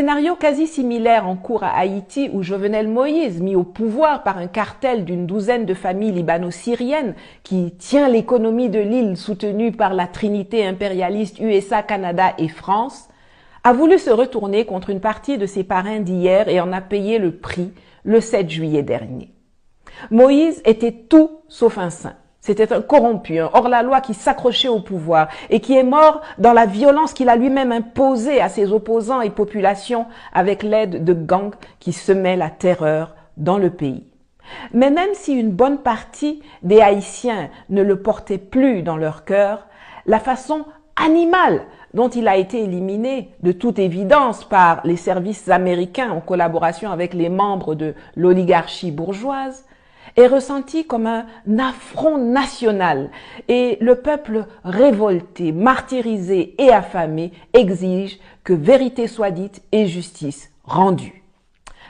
scénario quasi similaire en cours à Haïti où Jovenel Moïse, mis au pouvoir par un cartel d'une douzaine de familles libano-syriennes qui tient l'économie de l'île soutenue par la trinité impérialiste USA, Canada et France, a voulu se retourner contre une partie de ses parrains d'hier et en a payé le prix le 7 juillet dernier. Moïse était tout sauf un saint. C'était un corrompu, un hors-la-loi qui s'accrochait au pouvoir et qui est mort dans la violence qu'il a lui-même imposée à ses opposants et populations avec l'aide de gangs qui semaient la terreur dans le pays. Mais même si une bonne partie des Haïtiens ne le portaient plus dans leur cœur, la façon animale dont il a été éliminé de toute évidence par les services américains en collaboration avec les membres de l'oligarchie bourgeoise, est ressenti comme un affront national et le peuple révolté, martyrisé et affamé exige que vérité soit dite et justice rendue.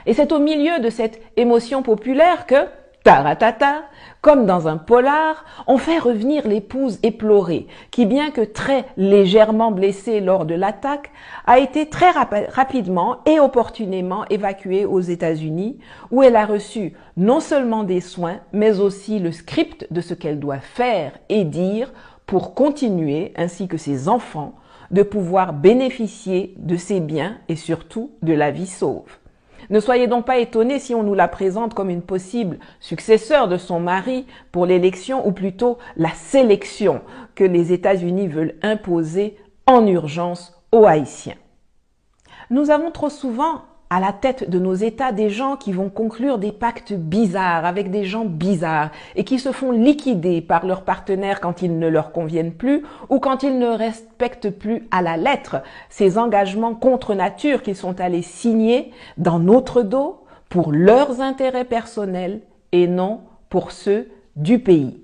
Et c'est au milieu de cette émotion populaire que, taratata, comme dans un polar, on fait revenir l'épouse éplorée, qui bien que très légèrement blessée lors de l'attaque, a été très rapidement et opportunément évacuée aux États-Unis, où elle a reçu non seulement des soins, mais aussi le script de ce qu'elle doit faire et dire pour continuer, ainsi que ses enfants, de pouvoir bénéficier de ses biens et surtout de la vie sauve. Ne soyez donc pas étonnés si on nous la présente comme une possible successeur de son mari pour l'élection ou plutôt la sélection que les États-Unis veulent imposer en urgence aux Haïtiens. Nous avons trop souvent à la tête de nos États des gens qui vont conclure des pactes bizarres avec des gens bizarres et qui se font liquider par leurs partenaires quand ils ne leur conviennent plus ou quand ils ne respectent plus à la lettre ces engagements contre nature qu'ils sont allés signer dans notre dos pour leurs intérêts personnels et non pour ceux du pays.